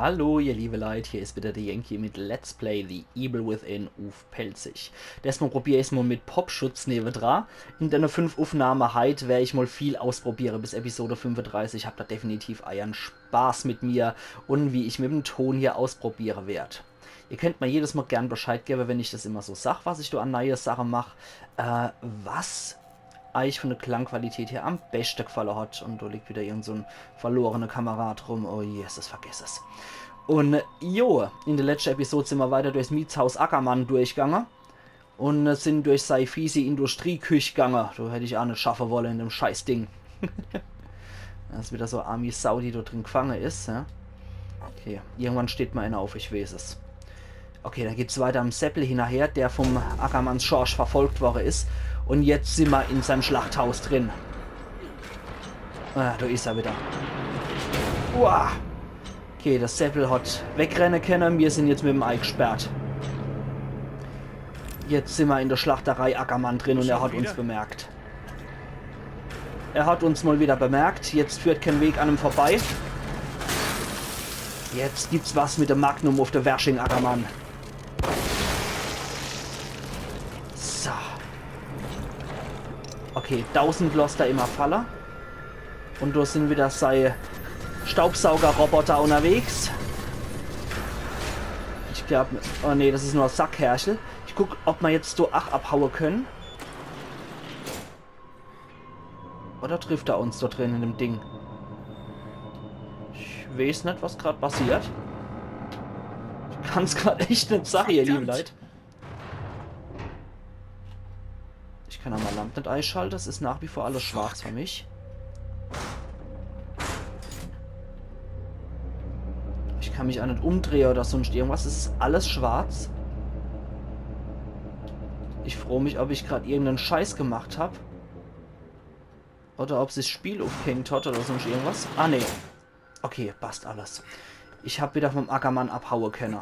Hallo ihr liebe Leute, hier ist wieder der Yankee mit Let's Play The Evil Within auf Pelzig. Desmal probiere ich es mal mit Popschutz neben dran. In der 5 Aufnahme heute werde ich mal viel ausprobieren bis Episode 35. Habt da definitiv euren Spaß mit mir und wie ich mit dem Ton hier ausprobieren werde. Ihr könnt mir jedes Mal gern Bescheid geben, wenn ich das immer so sage, was ich da an neue Sachen mache. Was euch von der Klangqualität hier am besten gefallen hat. Und da liegt wieder irgend so ein verlorener Kamerad rum. Oh Jesus, vergiss es. Und jo, in der letzten Episode sind wir weiter durchs Mietshaus Ackermann durchgegangen. Und sind durch seine fiese Industrieküche gegangen. Da hätte ich auch nicht schaffen wollen in dem scheiß Ding. Das ist wieder so Army Sau, die da drin gefangen ist. Ja? Okay, irgendwann steht mal einer auf, ich weiß es. Okay, dann geht es weiter am Seppel hinterher, der vom Ackermanns Schorsch verfolgt worden ist. Und jetzt sind wir in seinem Schlachthaus drin. Ah, da ist er wieder. Uah. Okay, das Seppel hat wegrennen können. Wir sind jetzt mit dem Ei gesperrt. Jetzt sind wir in der Schlachterei Ackermann drin und er hat uns bemerkt. Er hat uns mal wieder bemerkt. Jetzt führt kein Weg an ihm vorbei. Jetzt gibt's was mit dem Magnum auf der Wersching Ackermann. So. Okay, 1000 los da immer Faller. Und da sind wieder seine Staubsaugerroboter unterwegs. Ich glaube, oh nee, das ist nur Sackherrschel. Ich guck, ob wir jetzt so abhauen können. Oder trifft er uns da drin in dem Ding? Ich weiß nicht, was gerade passiert. Ich kann es gerade echt nicht sagen, ihr lieben Leute. Ich kann auch mal Lampe nicht einschalten. Das ist nach wie vor alles schwarz für mich. Ich kann mich auch nicht umdrehen oder sonst irgendwas. Es ist alles schwarz. Ich freue mich, ob ich gerade irgendeinen Scheiß gemacht habe. Oder ob sich das Spiel aufgehängt hat oder sonst irgendwas. Ah, nee. Okay, passt alles. Ich habe wieder vom Ackermann abhauen können.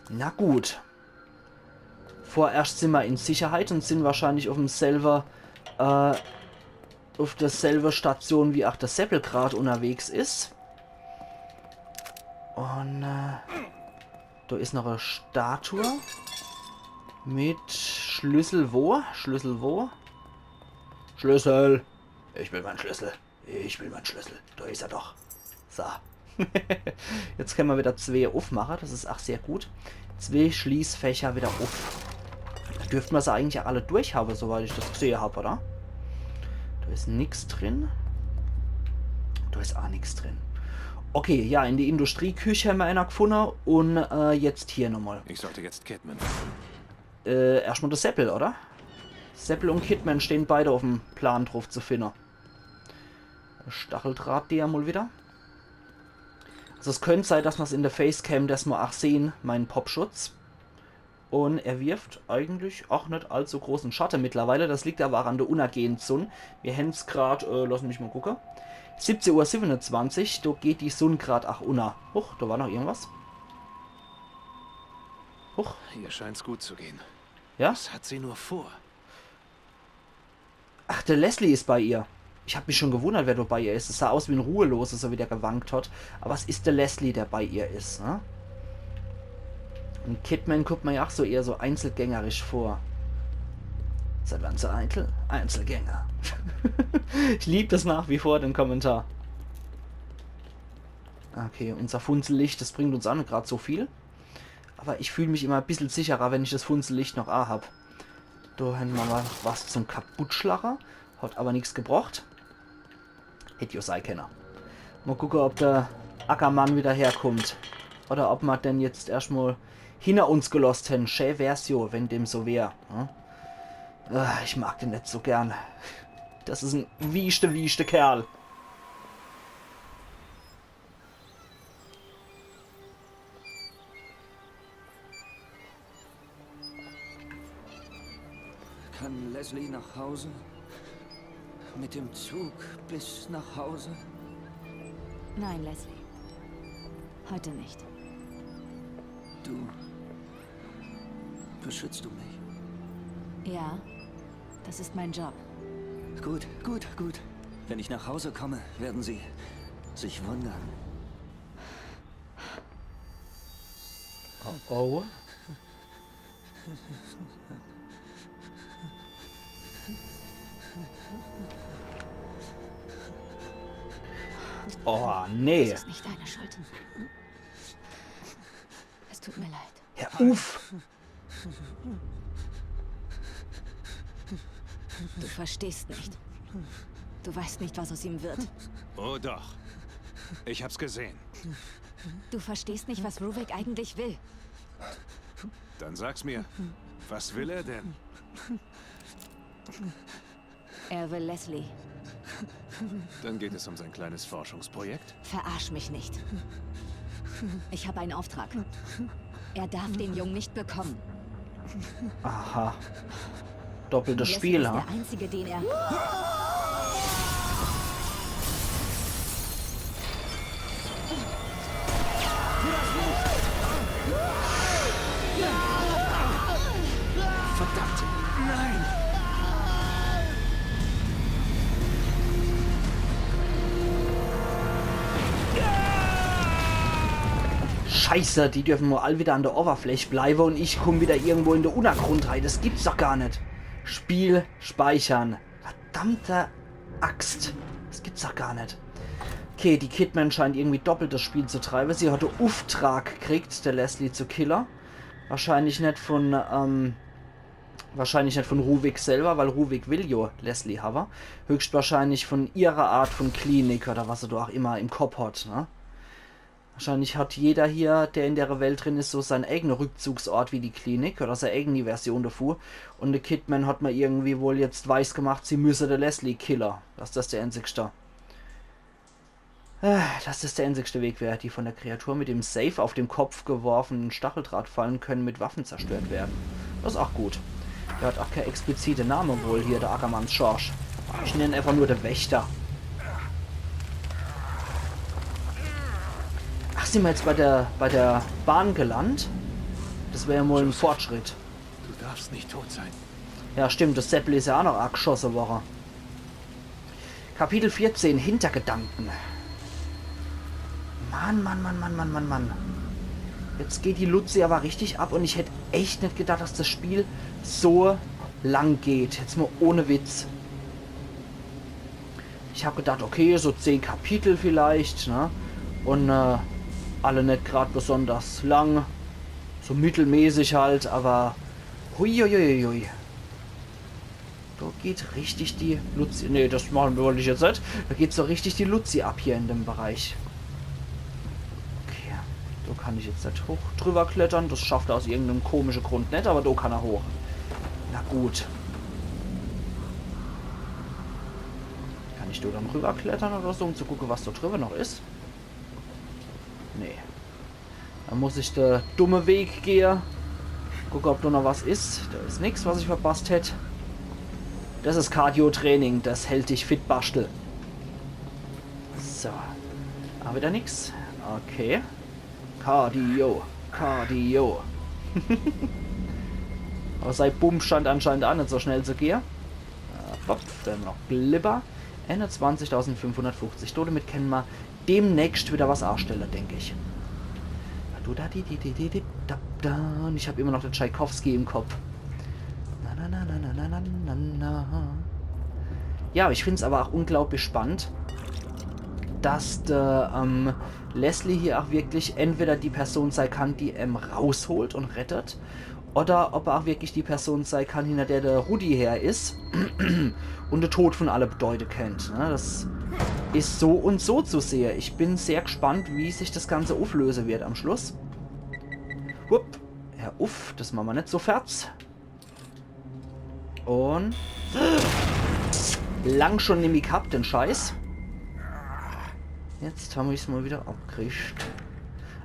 Na gut. Vorerst sind wir in Sicherheit und sind wahrscheinlich auf demselben, auf derselben Station wie auch der Seppel gerade unterwegs ist. Und da ist noch eine Statue mit Schlüssel wo? Schlüssel wo? Schlüssel! Ich will meinen Schlüssel. Ich will meinen Schlüssel. Da ist er doch. So. Jetzt können wir wieder 2 aufmachen. Das ist auch sehr gut. 2 Schließfächer wieder auf. Da dürften wir sie eigentlich auch alle durchhaben, soweit ich das gesehen habe, oder? Da ist nichts drin. Da ist auch nichts drin. Okay, ja, in die Industrieküche haben wir einer gefunden. Und jetzt hier nochmal. Ich sollte jetzt Kidman. Erstmal das Seppel, oder? Seppel und Kidman stehen beide auf dem Plan drauf zu finden. Stacheldraht, die ja mal wieder. Also es könnte sein, dass wir es in der Facecam das mal auch sehen, meinen Popschutz. Und er wirft eigentlich auch nicht allzu großen Schatten mittlerweile. Das liegt aber auch an der unergehenden Sonne. Wir haben es gerade, lass mich mal gucken. 17:27 Uhr, da geht die Sonne gerade auch unter. Huch, da war noch irgendwas. Huch. Hier scheint's gut zu gehen. Ja? Was hat sie nur vor? Ach, der Leslie ist bei ihr. Ich habe mich schon gewundert, wer da bei ihr ist. Es sah aus wie ein Ruheloser, so wie der gewankt hat. Aber es ist der Leslie, der bei ihr ist. Ne? Und Kidman guckt man ja auch so eher so einzelgängerisch vor. Seit wann so Einzelgänger? Ich liebe das nach wie vor, den Kommentar. Okay, unser Funzellicht, das bringt uns auch nicht gerade so viel. Aber ich fühle mich immer ein bisschen sicherer, wenn ich das Funzellicht noch habe. Da haben wir mal was zum Kaputtschlager. Hat aber nichts gebracht. Hätte ja sein können. Mal gucken, ob der Ackermann wieder herkommt. Oder ob wir denn jetzt erstmal hinter uns gelost hätten. Schön wär's jo, wenn dem so wäre. Hm? Ich mag den nicht so gern. Das ist ein wiechte Kerl. Kann Leslie nach Hause? Mit dem Zug bis nach Hause? Nein, Leslie. Heute nicht. Du... Beschützt du mich? Ja, das ist mein Job. Gut. Wenn ich nach Hause komme, werden sie sich wundern. Oh oh. Oh, nee. Das ist nicht deine Schuld. Es tut mir leid. Ja, uff. Du verstehst nicht. Du weißt nicht, was aus ihm wird. Oh doch. Ich hab's gesehen. Du verstehst nicht, was Ruvik eigentlich will. Dann sag's mir. Was will er denn? Er will Leslie. Dann geht es um sein kleines Forschungsprojekt. Verarsch mich nicht. Ich habe einen Auftrag. Er darf den Jungen nicht bekommen. Aha. Doppeltes Leslie Spiel, ist ha? der einzige, den er... Verdammt! Nein! Scheiße, die dürfen nur all wieder an der Oberfläche bleiben und ich komme wieder irgendwo in der Untergrund rein. Das gibt's doch gar nicht. Spiel speichern. Verdammte Axt. Das gibt's doch gar nicht. Okay, die Kidman scheint irgendwie doppelt das Spiel zu treiben. Sie hatte Auftrag gekriegt, der Leslie zu killen. Wahrscheinlich nicht von Ruvik selber, weil Ruvik will ja Leslie haben. Höchstwahrscheinlich von ihrer Art von Klinik oder was er da auch immer im Kopf hat, ne? Wahrscheinlich hat jeder hier, der in der Welt drin ist, so seinen eigenen Rückzugsort wie die Klinik oder seine eigene Version davor. Und der Kidman hat mir irgendwie wohl jetzt weiß gemacht, sie müsse der Leslie killen. Dass das der einzigste. Dass das der einzigste Weg wäre, die von der Kreatur mit dem Safe auf dem Kopf geworfenen Stacheldraht fallen können, mit Waffen zerstört werden. Das ist auch gut. Der hat auch keinen expliziten Namen wohl hier, der Ackermanns Schorsch. Ich nenne einfach nur der Wächter. Ach, sind wir jetzt bei der Bahn gelandet? Das wäre ja wohl ein Fortschritt. Du darfst nicht tot sein. Ja, stimmt, das Seppel ist ja auch noch arg geschossen worden. Kapitel 14, Hintergedanken. Mann. Jetzt geht die Luzi aber richtig ab und ich hätte echt nicht gedacht, dass das Spiel so lang geht. Jetzt mal ohne Witz. Ich habe gedacht, okay, so 10 Kapitel vielleicht, ne? Und alle nicht gerade besonders lang. So mittelmäßig halt, aber huiuiuiui. Da geht richtig die Luzi. Ne, das machen wollte ich jetzt nicht. Da geht so richtig die Luzi ab hier in dem Bereich. Okay, da kann ich jetzt nicht hoch drüber klettern. Das schafft er aus irgendeinem komischen Grund nicht, aber da kann er hoch. Na gut. Kann ich da dann rüber klettern oder so, um zu gucken, was da drüber noch ist? Nee. Dann muss ich den dumme Weg gehen. Gucken, ob da noch was ist. Da ist nichts, was ich verpasst hätte. Das ist Cardio-Training. Das hält dich fit, Bastel. So. Aber wieder nichts. Okay. Cardio. Aber sein Bumm scheint anscheinend auch nicht so schnell zu gehen. Dann noch Glibber. 21.550. Damit können wir demnächst wieder was anstellen, denke ich. Ich habe immer noch den Tschaikowski im Kopf. Ja, ich finde es aber auch unglaublich spannend, dass der Leslie hier auch wirklich entweder die Person sein kann, die rausholt und rettet, oder ob er auch wirklich die Person sein kann, hinter der Rudi her ist und den Tod von alle Bedeute kennt. Ne? Das ist so und so zu sehen. Ich bin sehr gespannt, wie sich das Ganze auflösen wird am Schluss. Hup. Ja, uff, das machen wir nicht so fertig. Und lang schon nämlich gehabt, den Scheiß. Jetzt haben wir es mal wieder abgekriegt.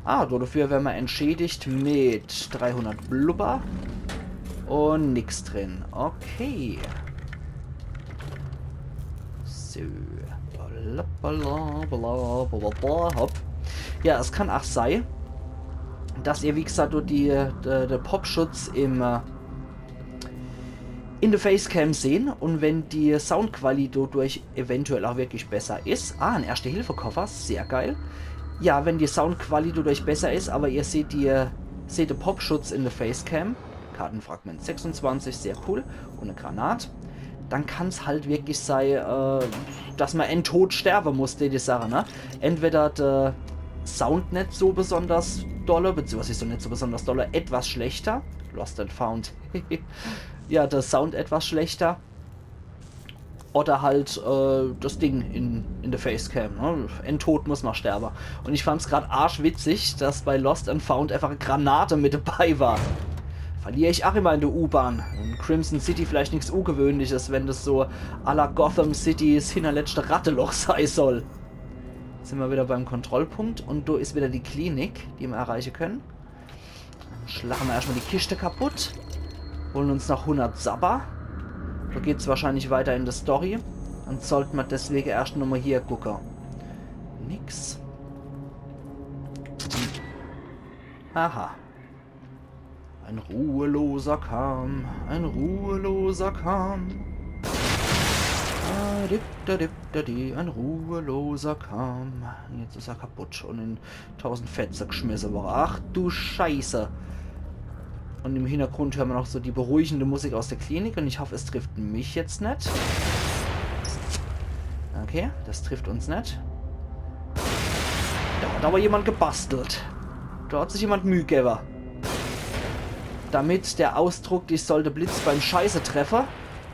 Ah, dafür werden wir entschädigt mit 300 Blubber und nix drin. Okay. So. Hopp. Ja, es kann auch sein, dass ihr, wie gesagt, durch der Popschutz in der Facecam sehen und wenn die Soundqualität dadurch eventuell auch wirklich besser ist. Ah, ein Erste-Hilfe-Koffer, sehr geil. Ja, wenn die Soundqualität dadurch besser ist, aber ihr seht die Seht ihr Popschutz in der Facecam. Kartenfragment 26, sehr cool. Und eine Granat. Dann kann es halt wirklich sein, dass man tot sterben muss, die Sache, ne? Entweder der Sound nicht so besonders dolle, beziehungsweise so nicht so besonders dolle, etwas schlechter. Lost and Found. Ja, der Sound etwas schlechter. Oder halt das Ding in der Facecam. Ne? Tot muss man sterben. Und ich fand es gerade arschwitzig, dass bei Lost and Found einfach eine Granate mit dabei war. Verliere ich auch immer in der U-Bahn. In Crimson City vielleicht nichts Ungewöhnliches, wenn das so à la Gotham Citys hinterletzte Ratteloch sein soll. Jetzt sind wir wieder beim Kontrollpunkt und da ist wieder die Klinik, die wir erreichen können. Dann schlagen wir erstmal die Kiste kaputt. Holen uns noch 100 Sabber. Da geht es wahrscheinlich weiter in der Story. Dann sollten wir deswegen erst nochmal hier gucken. Nix. Aha. Ein Ruheloser kam, ein Ruheloser kam. Ein Ruheloser kam. Jetzt ist er kaputt und in 1000 Fetze geschmissen worden. Ach du Scheiße. Und im Hintergrund hören wir noch so die beruhigende Musik aus der Klinik. Und ich hoffe, es trifft mich jetzt nicht. Okay, das trifft uns nicht. Da hat aber jemand gebastelt. Da hat sich jemand Mühe gegeben. Damit der Ausdruck, ich sollte Blitz beim Scheiße treffer,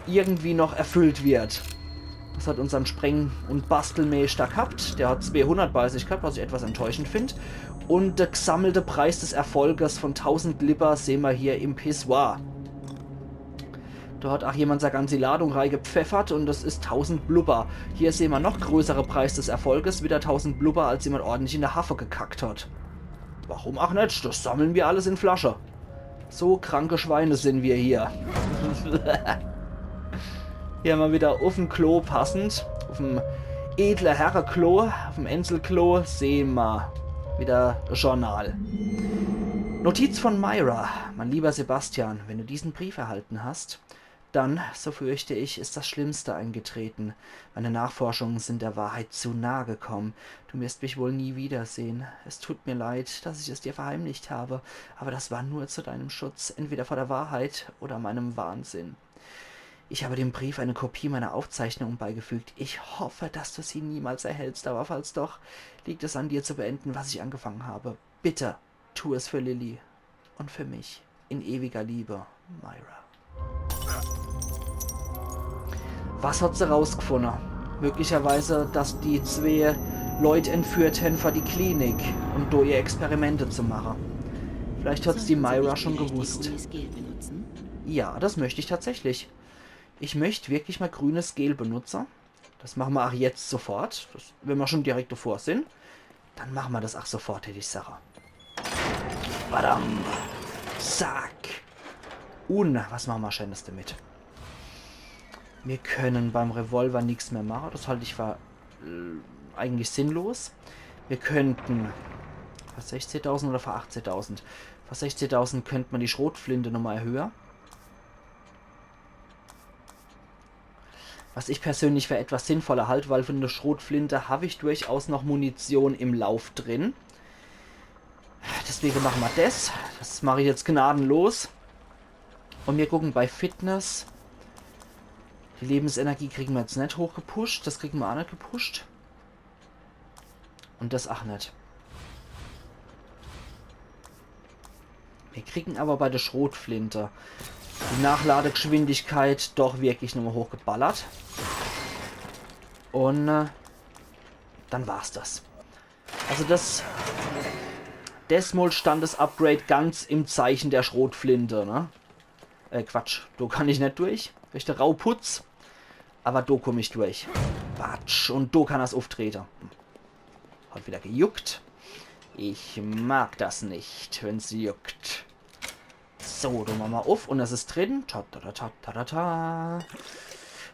irgendwie noch erfüllt wird. Das hat unseren Spreng- und Bastelmeister gehabt. Der hat 200 bei sich gehabt, was ich etwas enttäuschend finde. Und der gesammelte Preis des Erfolges von 1000 Lipper sehen wir hier im Pissoir. Da hat auch jemand seine ganze Ladung reingepfeffert und das ist 1000 Blubber. Hier sehen wir noch größere Preis des Erfolges, wieder 1000 Blubber, als jemand ordentlich in der Haffe gekackt hat. Warum auch nicht? Das sammeln wir alles in Flasche. So kranke Schweine sind wir hier. Hier haben wir wieder auf dem Klo passend. Auf dem edle Herrenklo, auf dem Enselklo sehen wir wieder Journal. Notiz von Myra. Mein lieber Sebastian, wenn du diesen Brief erhalten hast, dann, so fürchte ich, ist das Schlimmste eingetreten. Meine Nachforschungen sind der Wahrheit zu nahe gekommen. Du wirst mich wohl nie wiedersehen. Es tut mir leid, dass ich es dir verheimlicht habe, aber das war nur zu deinem Schutz, entweder vor der Wahrheit oder meinem Wahnsinn. Ich habe dem Brief eine Kopie meiner Aufzeichnung beigefügt. Ich hoffe, dass du sie niemals erhältst, aber falls doch, liegt es an dir zu beenden, was ich angefangen habe. Bitte, tu es für Lilly und für mich. In ewiger Liebe, Myra. Was hat sie rausgefunden? Möglicherweise, dass die zwei Leute entführt haben für die Klinik und da ihr Experimente zu machen. Vielleicht hat es die Myra schon gewusst. Ja, das möchte ich tatsächlich. Ich möchte wirklich mal grünes Gel benutzen. Das machen wir auch jetzt sofort. Das, wenn wir schon direkt davor sind, dann machen wir das auch sofort, hätte ich Sache. Badam. Zack. Und was machen wir Schönes damit? Wir können beim Revolver nichts mehr machen. Das halte ich für eigentlich sinnlos. Wir könnten für 16.000 oder für 18.000. Für 16.000 könnte man die Schrotflinte nochmal erhöhen. Was ich persönlich für etwas sinnvoller halte, weil von der Schrotflinte habe ich durchaus noch Munition im Lauf drin. Deswegen machen wir das. Das mache ich jetzt gnadenlos. Und wir gucken bei Fitness. Die Lebensenergie kriegen wir jetzt nicht hochgepusht. Das kriegen wir auch nicht gepusht. Und das auch nicht. Wir kriegen aber bei der Schrotflinte die Nachladegeschwindigkeit doch wirklich nochmal hochgeballert. Und dann war's das. Also das Desmol-Standes-Upgrade ganz im Zeichen der Schrotflinte, ne? Quatsch, da kann ich nicht durch. Richtig Rauputz. Aber da komme ich durch. Quatsch, und da kann das auftreten. Hat wieder gejuckt. Ich mag das nicht, wenn es juckt. So, da machen wir auf und das ist drin.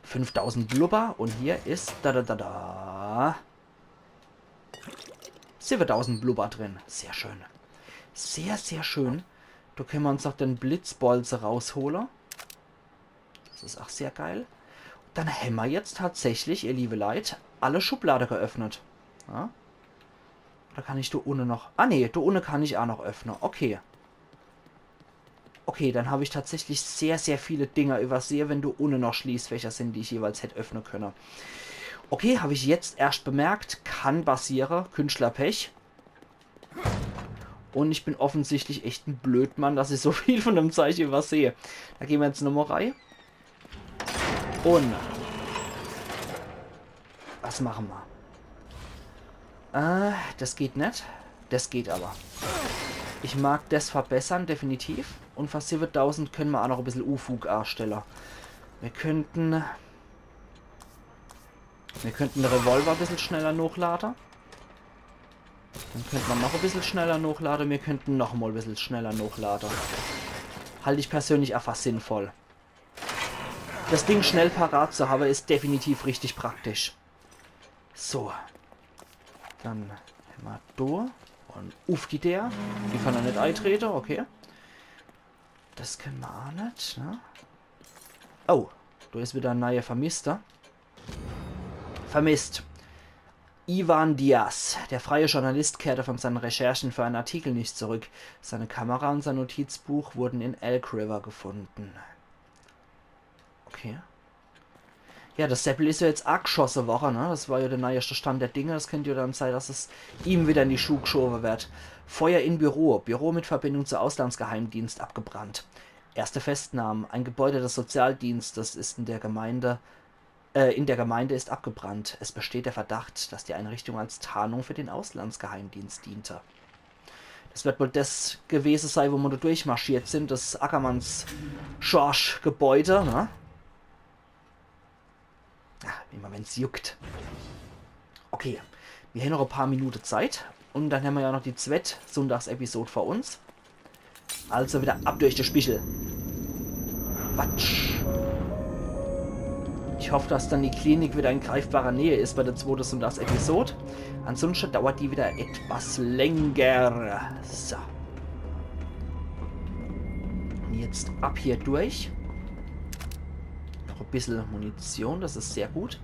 5000 Blubber und hier ist 7000 Blubber drin. Sehr schön. Sehr, sehr schön. Da können wir uns noch den Blitzbolze rausholen. Das ist auch sehr geil. Dann haben wir jetzt tatsächlich, ihr liebe Leute, alle Schubladen geöffnet. Ja? Da kann ich da unten noch... Ah ne, da unten kann ich auch noch öffnen. Okay. Okay, dann habe ich tatsächlich sehr, sehr viele Dinger übersehen, wenn du ohne noch Schließfächer sind, die ich jeweils hätte öffnen können. Okay, habe ich jetzt erst bemerkt, kann passieren, Künstlerpech. Und ich bin offensichtlich echt ein Blödmann, dass ich so viel von dem Zeichen übersehe. Da gehen wir jetzt nochmal rein. Und was machen wir? Das geht nicht. Das geht aber. Ich mag das verbessern, definitiv. Und fast 7000 können wir auch noch ein bisschen Unfug erstellen. Wir könnten den Revolver ein bisschen schneller nachladen. Dann könnte man noch ein bisschen schneller nachladen. Wir könnten noch mal ein bisschen schneller nachladen. Halte ich persönlich einfach sinnvoll. Das Ding schnell parat zu haben, ist definitiv richtig praktisch. So. Dann haben wir da. Und auf geht der. Die kann er nicht eintreten, okay. Das können wir auch nicht, ne? Oh, da ist wieder ein neuer Vermisster. Vermisst. Ivan Diaz, der freie Journalist, kehrte von seinen Recherchen für einen Artikel nicht zurück. Seine Kamera und sein Notizbuch wurden in Elk River gefunden. Okay. Ja, das Seppel ist ja jetzt auch geschossen worden, ne? Das war ja der neueste Stand der Dinge. Das könnte ja dann sein, dass es ihm wieder in die Schuhe geschoben wird. Feuer in Büro. Büro mit Verbindung zur Auslandsgeheimdienst abgebrannt. Erste Festnahmen. Ein Gebäude des Sozialdienstes ist in der Gemeinde ist abgebrannt. Es besteht der Verdacht, dass die Einrichtung als Tarnung für den Auslandsgeheimdienst diente. Das wird wohl das gewesen sein, wo wir da durchmarschiert sind. Das Ackermanns-Schorsch-Gebäude, ne? Ja, immer wenn es juckt. Okay, wir haben noch ein paar Minuten Zeit. Und dann haben wir ja noch die Sonntags-Episode vor uns. Also wieder ab durch die Spichel. Watsch. Ich hoffe, dass dann die Klinik wieder in greifbarer Nähe ist bei der zweiten Sonntags-Episode. Ansonsten dauert die wieder etwas länger. So. Und jetzt ab hier durch. Noch ein bisschen Munition, das ist sehr gut.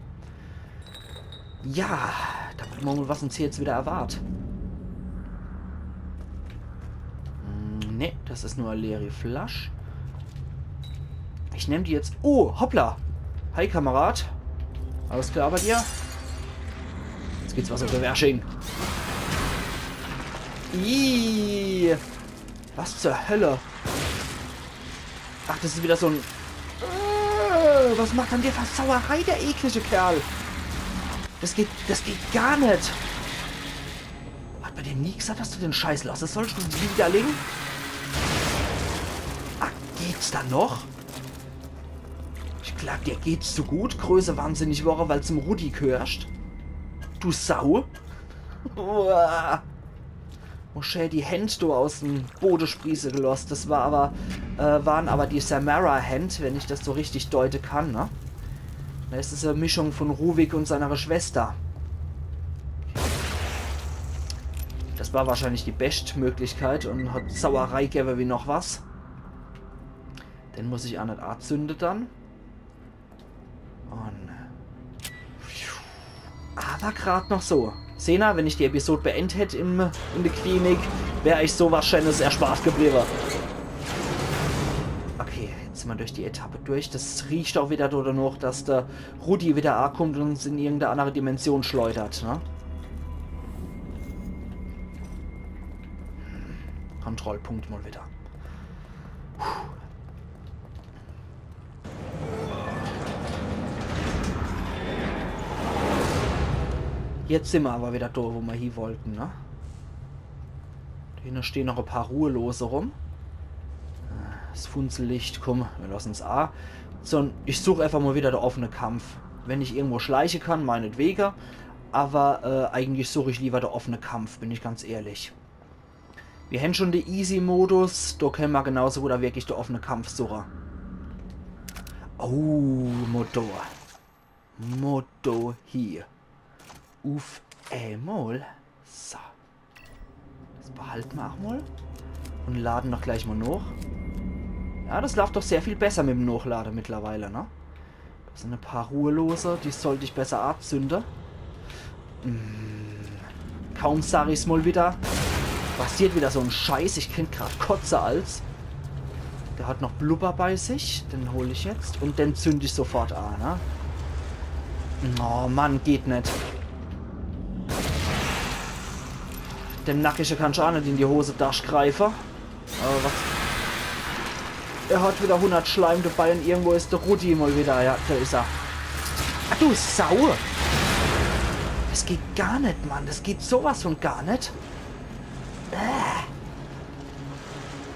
Ja, da gucken wir mal, was uns hier jetzt wieder erwartet. Ne, das ist nur eine leere Flasche. Ich nehme die jetzt... Oh, hoppla! Hi, Kamerad. Alles klar bei dir? Jetzt geht's was auf der Wärsching. Ihhh. Was zur Hölle? Ach, das ist wieder so ein... was macht dann der Versauerei, der eklige Kerl? Das geht gar nicht. Hat bei dem nie gesagt, dass du den Scheiß lassen sollst? Du Widerling? Ach, geht's da noch? Ich glaub, dir geht's so gut. Größe wahnsinnig Woche, weil zum Rudi gehörst. Du Sau. Moschee, die Hände du aus dem Bodensprieße gelost. Das waren aber die Samara-Hände, wenn ich das so richtig deuten kann, ne? Da ist es eine Mischung von Ruvik und seiner Schwester. Das war wahrscheinlich die Bestmöglichkeit und hat Sauerei gegeben wie noch was. Den muss ich auch nicht anzünden dann. Und aber gerade noch so. Sena, wenn ich die Episode beendet hätte in der Klinik, wäre ich so wahrscheinlich erspart geblieben. Okay, jetzt sind wir durch die Etappe durch. Das riecht auch wieder oder noch, dass der Rudi wieder ankommt und uns in irgendeine andere Dimension schleudert, ne? Kontrollpunkt mal wieder. Jetzt sind wir aber wieder da, wo wir hier wollten, ne? Da hinten stehen noch ein paar Ruhelose rum. Das Funzellicht, komm, wir lassen es an. So, ich suche einfach mal wieder den offenen Kampf. Wenn ich irgendwo schleichen kann, meinetwegen. Aber eigentlich suche ich lieber den offenen Kampf, bin ich ganz ehrlich. Wir haben schon den Easy-Modus, da können wir genauso gut wirklich den offenen Kampf suchen. Oh, Motor. Motor hier. Auf einmal. So. Das behalten wir auch mal. Und laden doch gleich mal nach. Ja, das läuft doch sehr viel besser mit dem Nachladen mittlerweile, ne? Da sind ein paar Ruhelose, die sollte ich besser abzünden. Kaum sag ich's mal wieder. Passiert wieder so ein Scheiß. Ich krieg gerade Kotze als. Der hat noch Blubber bei sich. Den hole ich jetzt. Und den zünde ich sofort an, ne? Oh Mann, geht nicht. Dem Nackische kann ich auch nicht in die Hose greifen. Aber was... Er hat wieder 100 Schleim dabei und irgendwo ist der Rudi mal wieder. Ja, da ist er. Ach du Sau! Das geht gar nicht, Mann. Das geht sowas von gar nicht.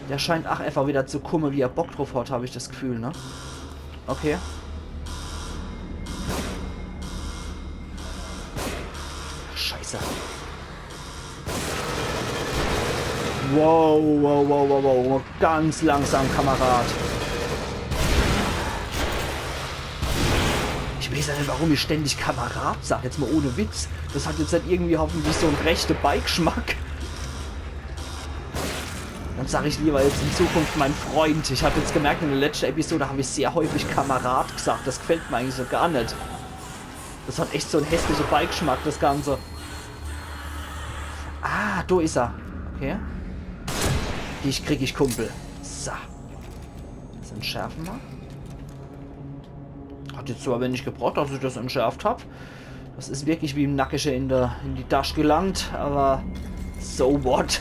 Der scheint auch einfach wieder zu kommen, wie er Bock drauf hat, habe ich das Gefühl, ne? Okay. Scheiße. Wow, wow, wow, wow, wow. Ganz langsam, Kamerad. Ich weiß ja nicht, warum ich ständig Kamerad sage. Jetzt mal ohne Witz. Das hat jetzt halt irgendwie hoffentlich so einen rechten Beigeschmack. Dann sage ich lieber jetzt in Zukunft mein Freund. Ich habe jetzt gemerkt, in der letzten Episode habe ich sehr häufig Kamerad gesagt. Das gefällt mir eigentlich so gar nicht. Das hat echt so einen hässlichen Beigeschmack, das Ganze. Ah, da ist er. Okay. Dich krieg ich, Kumpel. So. Das entschärfen wir. Hat jetzt zwar wenig gebraucht, dass ich das entschärft habe. Das ist wirklich wie im Nackische in die Tasche gelangt, aber so what?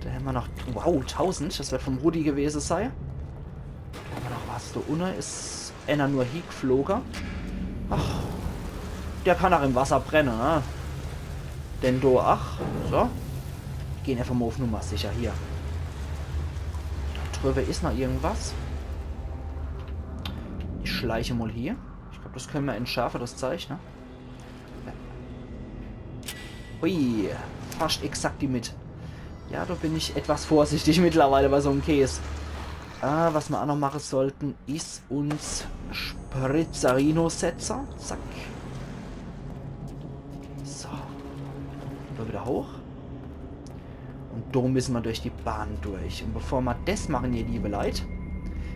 Da haben wir noch... Wow, 1000. Das wird vom Rudi gewesen sein. Da haben wir noch was. Da unten ist einer nur hier geflogen. Ach. Der kann auch im Wasser brennen, ne? Denn da, ach. So. Wir gehen einfach mal auf Nummer sicher. Hier. Da drüber ist noch irgendwas. Ich schleiche mal hier. Ich glaube, das können wir entschärfen, das Zeichen. Ja. Ui. Fast exakt die mit. Ja, da bin ich etwas vorsichtig mittlerweile bei so einem Käse. Was wir auch noch machen sollten, ist uns Spritzerino-Setzer. Zack. So. Da wieder hoch. Und da müssen wir durch die Bahn durch. Und bevor wir das machen, ihr liebe Leute,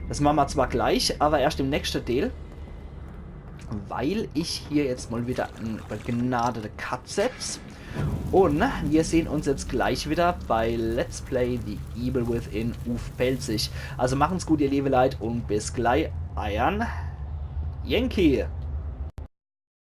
das machen wir zwar gleich, aber erst im nächsten Teil, weil ich hier jetzt mal wieder einen begnadeten Cut setze. Und wir sehen uns jetzt gleich wieder bei Let's Play The Evil Within Uf Pelzig. Also machen's gut, ihr liebe Leute, und bis gleich, euer Yankee.